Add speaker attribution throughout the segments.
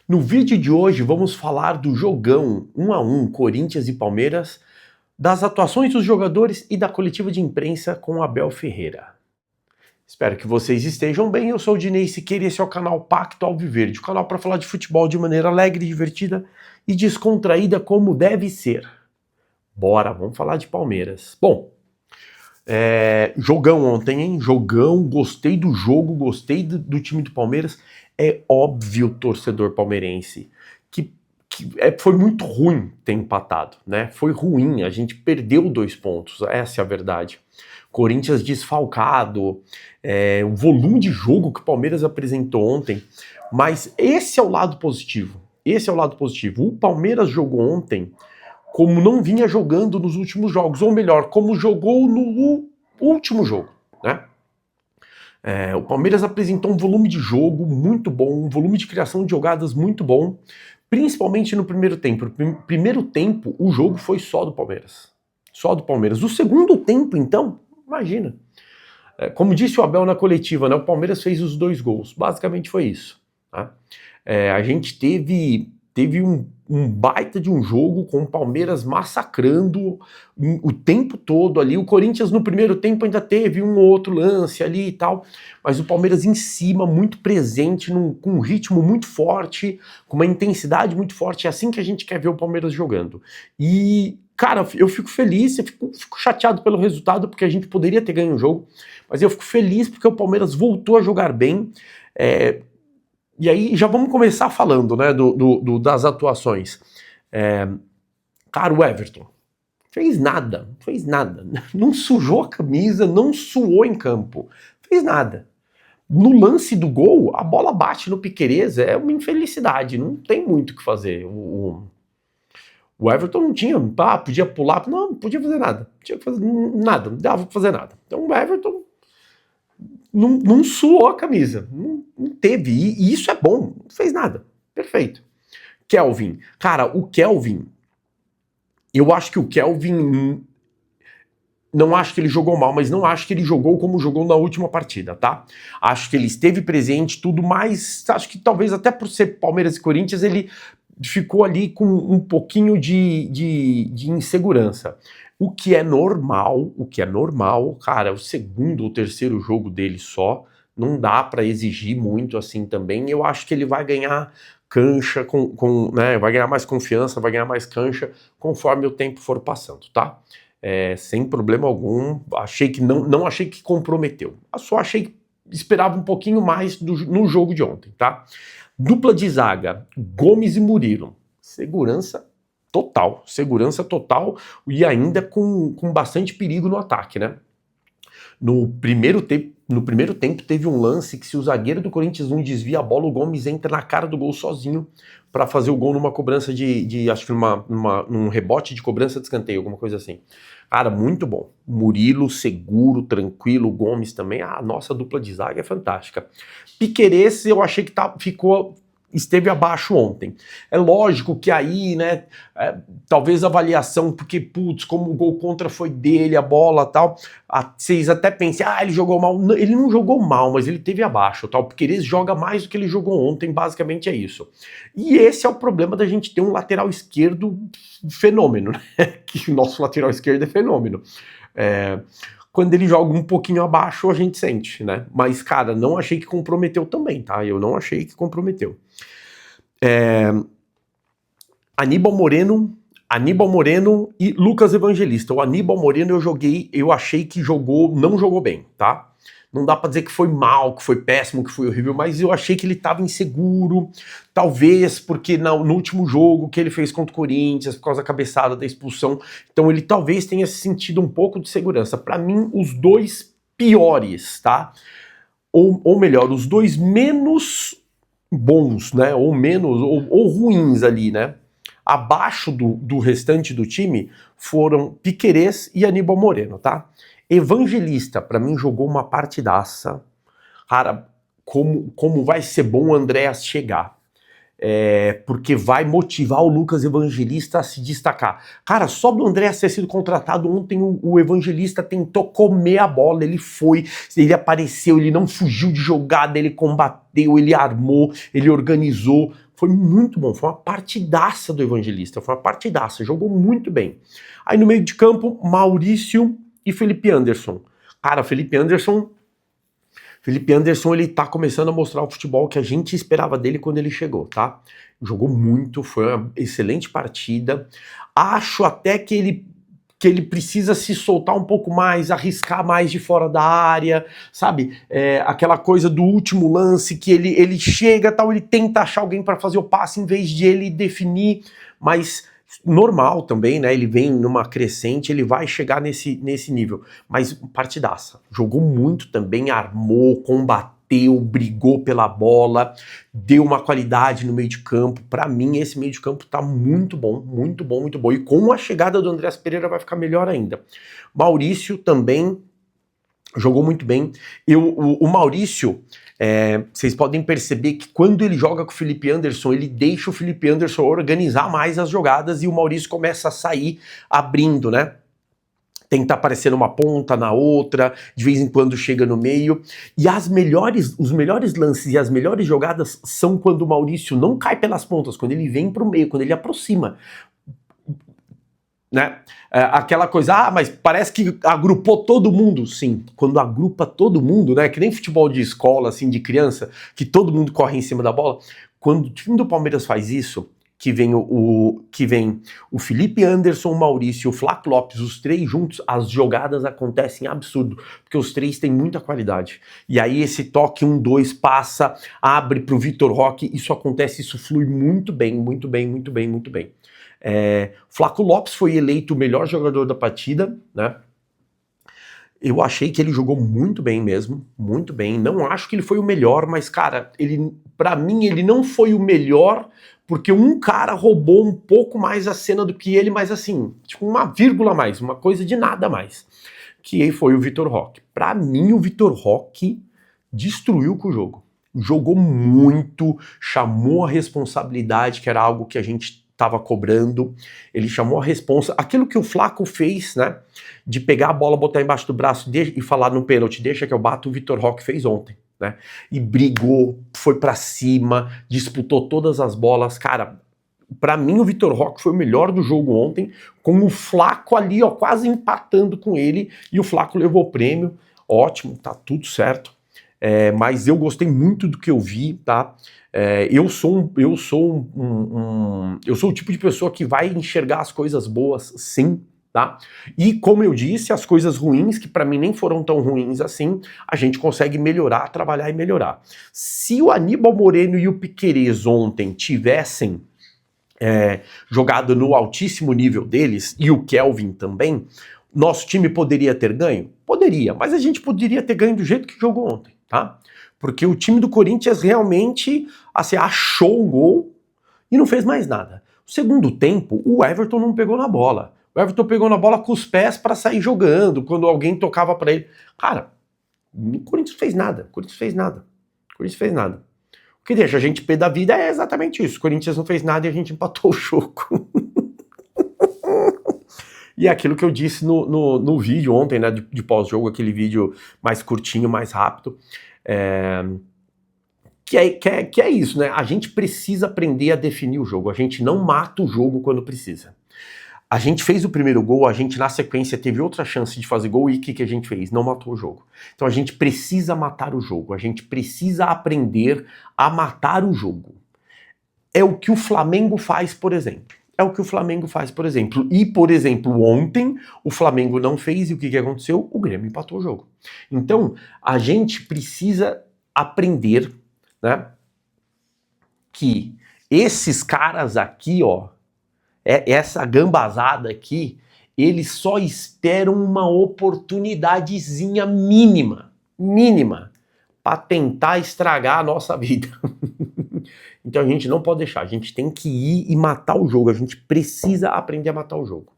Speaker 1: No vídeo de hoje vamos falar do jogão 1-1 Corinthians e Palmeiras, das atuações dos jogadores e da coletiva de imprensa com Abel Ferreira. Espero que vocês estejam bem, eu sou o Dinei Siqueira e esse é o canal Pacto Alviverde, o canal para falar de futebol de maneira alegre, divertida e descontraída como deve ser. Bora, vamos falar de Palmeiras. Bom, jogão ontem, hein? Jogão, gostei do jogo, gostei do time do Palmeiras. É óbvio, torcedor palmeirense, que foi muito ruim ter empatado, né? Foi ruim, a gente perdeu 2 pontos, essa é a verdade. Corinthians desfalcado, o volume de jogo que o Palmeiras apresentou ontem, mas esse é o lado positivo, O Palmeiras jogou ontem como não vinha jogando nos últimos jogos, ou melhor, como jogou no último jogo, né? O Palmeiras apresentou um volume de jogo muito bom, um volume de criação de jogadas muito bom, principalmente no primeiro tempo. No primeiro tempo, o jogo foi só do Palmeiras. Só do Palmeiras. O segundo tempo, então, imagina. Como disse o Abel na coletiva, né, o Palmeiras fez os 2 gols. Basicamente foi isso. Tá? A gente teve um baita de um jogo com o Palmeiras massacrando o tempo todo ali. O Corinthians no primeiro tempo ainda teve um ou outro lance ali e tal, mas o Palmeiras em cima, muito presente, com um ritmo muito forte, com uma intensidade muito forte. É assim que a gente quer ver o Palmeiras jogando. E, cara, eu fico feliz, eu fico chateado pelo resultado, porque a gente poderia ter ganho o jogo, mas eu fico feliz porque o Palmeiras voltou a jogar bem. E aí já vamos começar falando, né, das atuações. Cara, o Everton fez nada, não sujou a camisa, não suou em campo, fez nada. No lance do gol, a bola bate no Piquerez, é uma infelicidade, não tem muito o que fazer. O Everton não tinha, podia pular, não podia fazer nada, não dava pra fazer nada. Então o Everton não suou a camisa, não teve, e isso é bom, não fez nada, perfeito. Kelvin, cara, o Kelvin, eu acho que o Kelvin, não acho que ele jogou mal, mas não acho que ele jogou como jogou na última partida, tá? Acho que ele esteve presente, tudo, mas acho que talvez até por ser Palmeiras e Corinthians, ele ficou ali com um pouquinho de insegurança. O que é normal, cara, o segundo ou terceiro jogo dele só, não dá pra exigir muito assim também. Eu acho que ele vai ganhar cancha, né, vai ganhar mais confiança, vai ganhar mais cancha conforme o tempo for passando, tá? Sem problema algum, achei que não achei que comprometeu. Só achei que esperava um pouquinho mais no jogo de ontem, tá? Dupla de zaga, Gomes e Murilo. Segurança total e ainda com bastante perigo no ataque, né? No primeiro tempo teve um lance que se o zagueiro do Corinthians não desvia a bola, o Gomes entra na cara do gol sozinho para fazer o gol numa cobrança acho que num rebote de cobrança de escanteio, alguma coisa assim. Cara, muito bom. Murilo, seguro, tranquilo, Gomes também. A nossa dupla de zaga é fantástica. Piquerez, eu achei que esteve abaixo ontem. É lógico que aí, né, talvez a avaliação, porque, putz, como o gol contra foi dele, a bola e tal, vocês até pensem, ele jogou mal. Não, ele não jogou mal, mas ele teve abaixo, tal, porque ele joga mais do que ele jogou ontem, basicamente é isso. E esse é o problema da gente ter um lateral esquerdo fenômeno, né, que o nosso lateral esquerdo é fenômeno. Quando ele joga um pouquinho abaixo, a gente sente, né? Mas, cara, não achei que comprometeu também, tá? Eu não achei que comprometeu. Aníbal Moreno e Lucas Evangelista. O Aníbal Moreno eu achei que não jogou bem, tá? Não dá pra dizer que foi mal, que foi péssimo, que foi horrível, mas eu achei que ele tava inseguro, talvez porque no último jogo que ele fez contra o Corinthians, por causa da cabeçada da expulsão, então ele talvez tenha sentido um pouco de segurança. Pra mim, os 2 piores, tá? Ou melhor, os 2 menos bons, né? Ou menos, ou ruins ali, né? Abaixo do restante do time foram Piquerez e Aníbal Moreno, tá? Evangelista, pra mim, jogou uma partidaça. Cara, como vai ser bom o Andréas chegar. Porque vai motivar o Lucas Evangelista a se destacar. Cara, só do Andréas ter sido contratado ontem, o Evangelista tentou comer a bola, ele apareceu, ele não fugiu de jogada, ele combateu, ele armou, ele organizou. Foi muito bom, foi uma partidaça do Evangelista, foi uma partidaça, jogou muito bem. Aí no meio de campo, Maurício e Felipe Anderson. Cara, Felipe Anderson, ele tá começando a mostrar o futebol que a gente esperava dele quando ele chegou, tá? Jogou muito, foi uma excelente partida. Acho até que ele precisa se soltar um pouco mais, arriscar mais de fora da área, sabe? Aquela coisa do último lance que ele chega, tal, ele tenta achar alguém para fazer o passe em vez de ele definir, mas normal também, né? Ele vem numa crescente, ele vai chegar nesse nível. Mas partidaça. Jogou muito também, armou, combateu, brigou pela bola, deu uma qualidade no meio de campo. Para mim, esse meio de campo tá muito bom, muito bom, muito bom. E com a chegada do Andreas Pereira vai ficar melhor ainda. Maurício também jogou muito bem. O Maurício, vocês podem perceber que quando ele joga com o Felipe Anderson, ele deixa o Felipe Anderson organizar mais as jogadas e o Maurício começa a sair abrindo, né? Tenta aparecer numa ponta, na outra, de vez em quando chega no meio. E os melhores lances e as melhores jogadas são quando o Maurício não cai pelas pontas, quando ele vem pro meio, quando ele aproxima. Né? Aquela coisa, mas parece que agrupou todo mundo. Sim, quando agrupa todo mundo, né? Que nem futebol de escola, assim, de criança, que todo mundo corre em cima da bola. Quando o time do Palmeiras faz isso, que vem o Felipe Anderson, o Maurício e o Flávio Lopes, os três juntos, as jogadas acontecem absurdo, porque os três têm muita qualidade. E aí esse toque 1-2 passa, abre pro Vitor Roque, isso acontece, isso flui muito bem, muito bem, muito bem, muito bem. Flávio Lopes foi eleito o melhor jogador da partida, né? Eu achei que ele jogou muito bem mesmo, muito bem. Não acho que ele foi o melhor, mas, cara, para mim, ele não foi o melhor porque um cara roubou um pouco mais a cena do que ele, mas assim, tipo uma vírgula a mais, uma coisa de nada a mais. Que foi o Vitor Roque. Para mim, o Vitor Roque destruiu com o jogo. Jogou muito, chamou a responsabilidade, que era algo que a gente estava cobrando, ele chamou a responsa, aquilo que o Flaco fez, né, de pegar a bola, botar embaixo do braço e falar no pênalti, deixa que eu bato, o Vitor Roque fez ontem, né, e brigou, foi pra cima, disputou todas as bolas, cara, pra mim o Vitor Roque foi o melhor do jogo ontem, com o Flaco ali, ó, quase empatando com ele, e o Flaco levou o prêmio, ótimo, tá tudo certo, mas eu gostei muito do que eu vi, tá? Eu sou o tipo de pessoa que vai enxergar as coisas boas, sim, tá? E como eu disse, as coisas ruins, que para mim nem foram tão ruins assim, a gente consegue melhorar, trabalhar e melhorar. Se o Aníbal Moreno e o Piquerez ontem tivessem jogado no altíssimo nível deles, e o Kelvin também, nosso time poderia ter ganho? Poderia, mas a gente poderia ter ganho do jeito que jogou ontem, tá? Porque o time do Corinthians realmente assim, achou um gol e não fez mais nada. No segundo tempo, o Everton não pegou na bola. O Everton pegou na bola com os pés para sair jogando, quando alguém tocava para ele. Cara, o Corinthians fez nada. O Corinthians fez nada. O Corinthians fez nada. O que deixa a gente pé da vida é exatamente isso. O Corinthians não fez nada e a gente empatou o jogo. E é aquilo que eu disse no vídeo ontem, né, de pós-jogo, aquele vídeo mais curtinho, mais rápido, que é isso, né? A gente precisa aprender a definir o jogo, a gente não mata o jogo quando precisa. A gente fez o primeiro gol, a gente na sequência teve outra chance de fazer gol e o que a gente fez? Não matou o jogo. Então a gente precisa matar o jogo, a gente precisa aprender a matar o jogo. É o que o Flamengo faz, por exemplo. É o que o Flamengo faz, por exemplo. E, por exemplo, ontem o Flamengo não fez e o que aconteceu? O Grêmio empatou o jogo. Então, a gente precisa aprender, né, que esses caras aqui, ó, essa gambazada aqui, eles só esperam uma oportunidadezinha mínima, para tentar estragar a nossa vida. Então a gente não pode deixar, a gente tem que ir e matar o jogo, a gente precisa aprender a matar o jogo.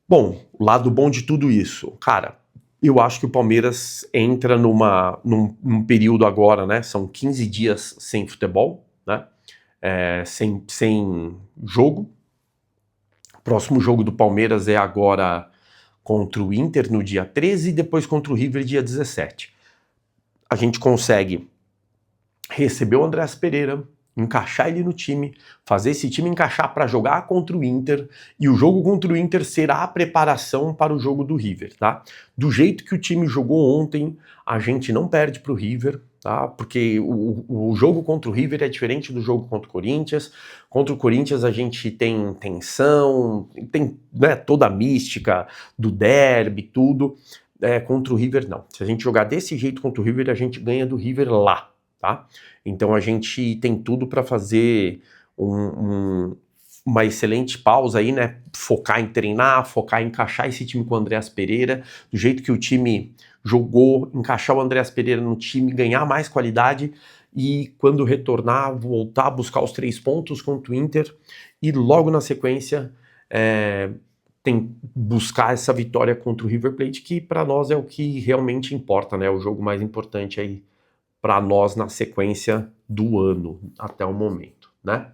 Speaker 1: Bom, o lado bom de tudo isso, cara, eu acho que o Palmeiras entra num período agora, né, são 15 dias sem futebol, né, sem jogo. O próximo jogo do Palmeiras é agora contra o Inter no dia 13 e depois contra o River dia 17. A gente consegue receber o Andreas Pereira, encaixar ele no time, fazer esse time encaixar para jogar contra o Inter, e o jogo contra o Inter será a preparação para o jogo do River, tá? Do jeito que o time jogou ontem, a gente não perde pro River, tá? Porque o jogo contra o River é diferente do jogo contra o Corinthians. Contra o Corinthians a gente tem tensão, tem, né, toda a mística do derby, tudo. Contra o River não. Se a gente jogar desse jeito contra o River, a gente ganha do River lá, tá? Então a gente tem tudo para fazer uma excelente pausa aí, né? Focar em treinar, focar em encaixar esse time com o Andreas Pereira, do jeito que o time jogou, encaixar o Andreas Pereira no time, ganhar mais qualidade e quando retornar, voltar a buscar os 3 pontos contra o Inter e logo na sequência tem buscar essa vitória contra o River Plate, que para nós é o que realmente importa, né? O jogo mais importante aí para nós na sequência do ano até o momento, né?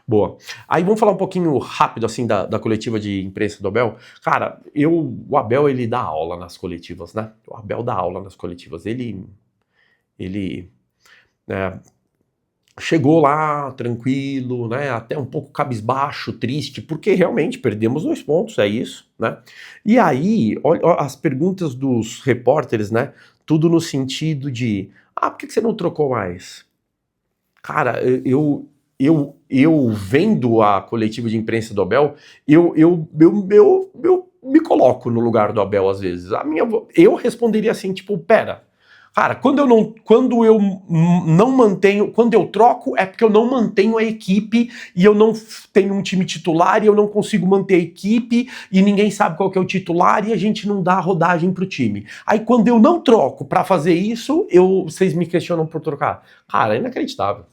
Speaker 1: Boa. Aí vamos falar um pouquinho rápido assim da coletiva de imprensa do Abel. Cara, o Abel ele dá aula nas coletivas, né? O Abel dá aula nas coletivas. Ele chegou lá tranquilo, né? Até um pouco cabisbaixo, triste, porque realmente perdemos 2 pontos, é isso, né? E aí, olha as perguntas dos repórteres, né? Tudo no sentido de, por que você não trocou mais? Cara, eu vendo a coletiva de imprensa do Abel, eu me coloco no lugar do Abel às vezes. Eu responderia assim, tipo, pera, cara, quando eu não mantenho, quando eu troco é porque eu não mantenho a equipe e eu não tenho um time titular e eu não consigo manter a equipe e ninguém sabe qual que é o titular e a gente não dá rodagem pro time. Aí quando eu não troco pra fazer isso, vocês me questionam por trocar. Cara, é inacreditável.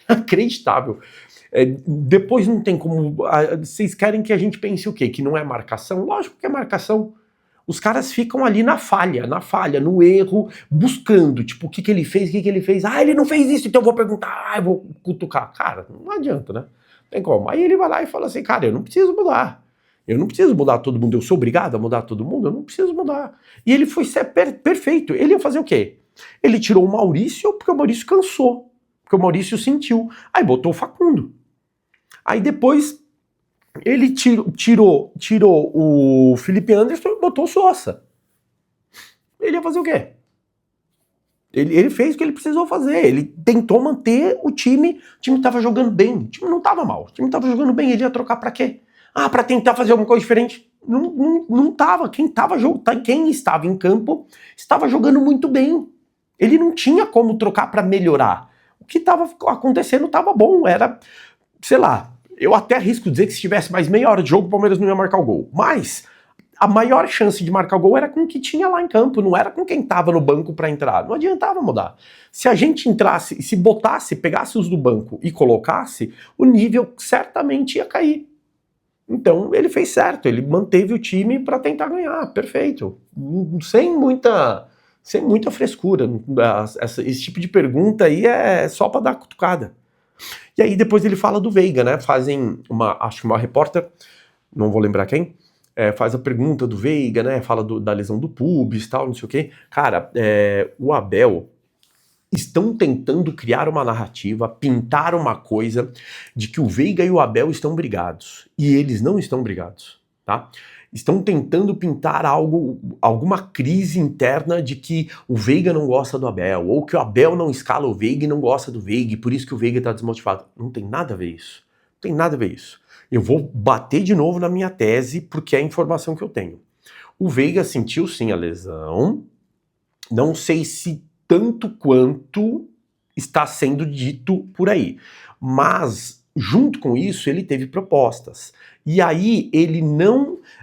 Speaker 1: Inacreditável. Depois não tem como. Vocês querem que a gente pense o quê? Que não é marcação? Lógico que é marcação. Os caras ficam ali na falha, no erro, buscando, tipo, o que ele fez, ele não fez isso, então eu vou perguntar, eu vou cutucar. Cara, não adianta, né? Não tem como. Aí ele vai lá e fala assim, cara, eu não preciso mudar. Eu não preciso mudar todo mundo, eu sou obrigado a mudar todo mundo? Eu não preciso mudar. E ele foi perfeito. Ele ia fazer o quê? Ele tirou o Maurício porque o Maurício cansou, porque o Maurício sentiu. Aí botou o Facundo. Aí depois ele tirou o Felipe Anderson e botou o Sosa. Ele ia fazer o quê? Ele fez o que ele precisou fazer. Ele tentou manter o time estava jogando bem. O time não estava mal. O time estava jogando bem. Ele ia trocar pra quê? Pra tentar fazer alguma coisa diferente. Não estava. Quem estava em campo estava jogando muito bem. Ele não tinha como trocar pra melhorar. O que estava acontecendo estava bom. Era, sei lá, eu até arrisco dizer que se tivesse mais meia hora de jogo, o Palmeiras não ia marcar o gol. Mas a maior chance de marcar o gol era com o que tinha lá em campo, não era com quem estava no banco para entrar. Não adiantava mudar. Se a gente entrasse, se botasse, pegasse os do banco e colocasse, o nível certamente ia cair. Então ele fez certo, ele manteve o time para tentar ganhar, perfeito. Sem muita frescura. Esse tipo de pergunta aí é só para dar cutucada. E aí depois ele fala do Veiga, né? Fazem acho que uma repórter, não vou lembrar quem, faz a pergunta do Veiga, né? Fala da lesão do pubis e tal, não sei o quê. Cara, o Abel estão tentando criar uma narrativa, pintar uma coisa de que o Veiga e o Abel estão brigados. E eles não estão brigados, tá? Estão tentando pintar alguma crise interna de que o Veiga não gosta do Abel, ou que o Abel não escala o Veiga e não gosta do Veiga, e por isso que o Veiga tá desmotivado. Não tem nada a ver isso. Não tem nada a ver isso. Eu vou bater de novo na minha tese, porque é a informação que eu tenho. O Veiga sentiu sim a lesão, não sei se tanto quanto está sendo dito por aí, mas junto com isso ele teve propostas. E aí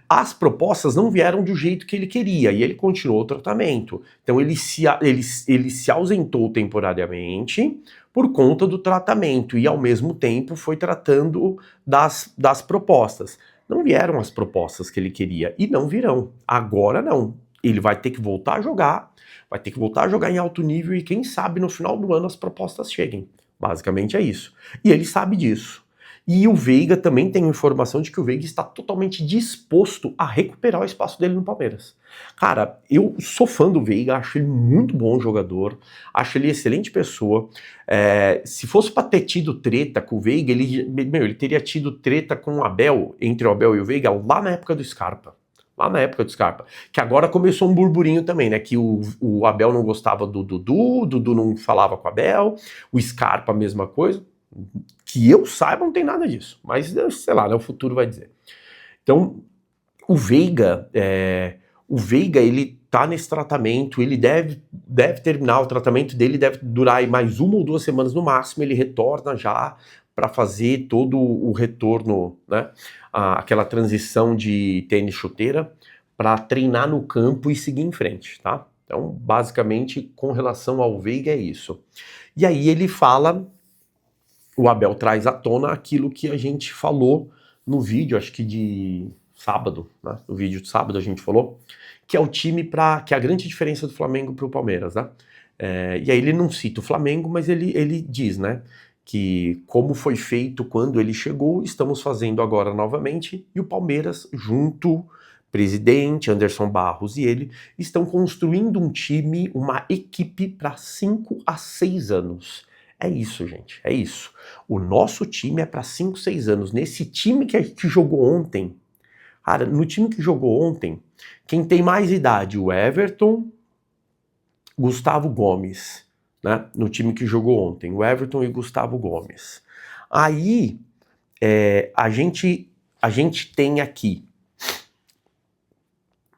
Speaker 1: as propostas não vieram do jeito que ele queria, e ele continuou o tratamento. Então ele se ausentou temporariamente por conta do tratamento, e ao mesmo tempo foi tratando das propostas. Não vieram as propostas que ele queria, e não virão. Agora não. Ele vai ter que voltar a jogar, em alto nível, e quem sabe no final do ano as propostas cheguem. Basicamente é isso. E ele sabe disso. E o Veiga também tem informação de que o Veiga está totalmente disposto a recuperar o espaço dele no Palmeiras. Cara, eu sou fã do Veiga, acho ele muito bom jogador, acho ele excelente pessoa. Se fosse pra ter tido treta com o Veiga, ele teria tido treta com o Abel, entre o Abel e o Veiga, lá na época do Scarpa. Lá na época do Scarpa. Que agora começou um burburinho também, né? Que o Abel não gostava do Dudu, o Dudu não falava com o Abel, o Scarpa a mesma coisa. Que eu saiba, não tem nada disso. Mas, sei lá, né, o futuro vai dizer. Então, o Veiga, ele tá nesse tratamento, ele deve terminar, o tratamento dele deve durar aí mais 1 ou 2 semanas no máximo, ele retorna já para fazer todo o retorno, né, aquela transição de tênis chuteira, para treinar no campo e seguir em frente, tá? Então, basicamente, com relação ao Veiga é isso. E aí ele fala, o Abel traz à tona aquilo que a gente falou no vídeo, acho que de sábado, né? No vídeo de sábado a gente falou, que é o time que é a grande diferença do Flamengo para o Palmeiras, né? E aí ele não cita o Flamengo, mas ele diz, né, que como foi feito quando ele chegou, estamos fazendo agora novamente, e o Palmeiras, junto, presidente, Anderson Barros e ele, estão construindo um time, uma equipe para 5 a 6 anos. É isso, gente, é isso. O nosso time é para 5, 6 anos. Nesse time que jogou ontem, cara, no time que jogou ontem, quem tem mais idade, o Everton, Gustavo Gomes, né? No time que jogou ontem, o Everton e Gustavo Gomes. Aí, a gente tem aqui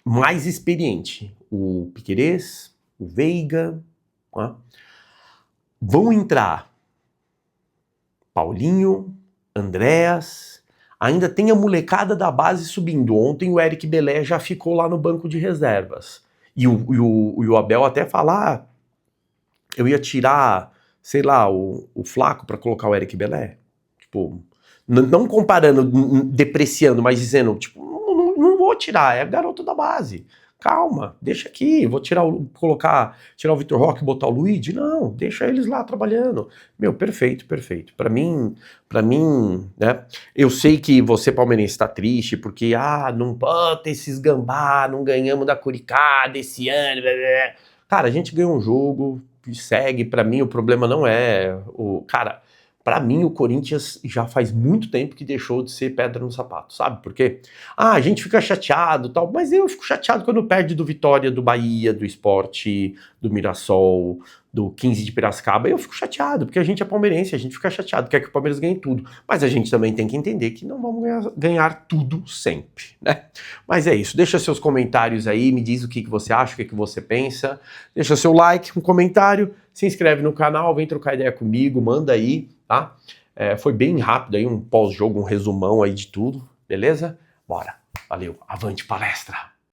Speaker 1: mais experiente, o Piquerez, o Veiga, né? Vão entrar Paulinho, Andréas, ainda tem a molecada da base subindo. Ontem o Eric Belé já ficou lá no banco de reservas. E o Abel até falar, eu ia tirar, sei lá, o Flaco para colocar o Eric Belé. Tipo, não comparando, depreciando, mas dizendo, tipo, não vou tirar, é garoto da base. Calma, deixa aqui, vou tirar o Vitor Roque e botar o Luigi? Não, deixa eles lá trabalhando. Meu, perfeito. Pra mim, né, eu sei que você palmeirense tá triste porque, não pode ter esses gambá, não ganhamos da Curicá desse ano, blá, blá. Cara, a gente ganhou um jogo, segue, pra mim o problema não é cara, pra mim o Corinthians já faz muito tempo que deixou de ser pedra no sapato, sabe por quê? A gente fica chateado e tal, mas eu fico chateado quando perde do Vitória, do Bahia, do Sport, do Mirassol, do 15 de Piracicaba, eu fico chateado, porque a gente é palmeirense, a gente fica chateado, quer que o Palmeiras ganhe tudo, mas a gente também tem que entender que não vamos ganhar tudo sempre, né? Mas é isso, deixa seus comentários aí, me diz o que você acha, o que você pensa, deixa seu like, um comentário, se inscreve no canal, vem trocar ideia comigo, manda aí, tá? Foi bem rápido aí, um pós-jogo, um resumão aí de tudo, beleza? Bora, valeu, avante palestra!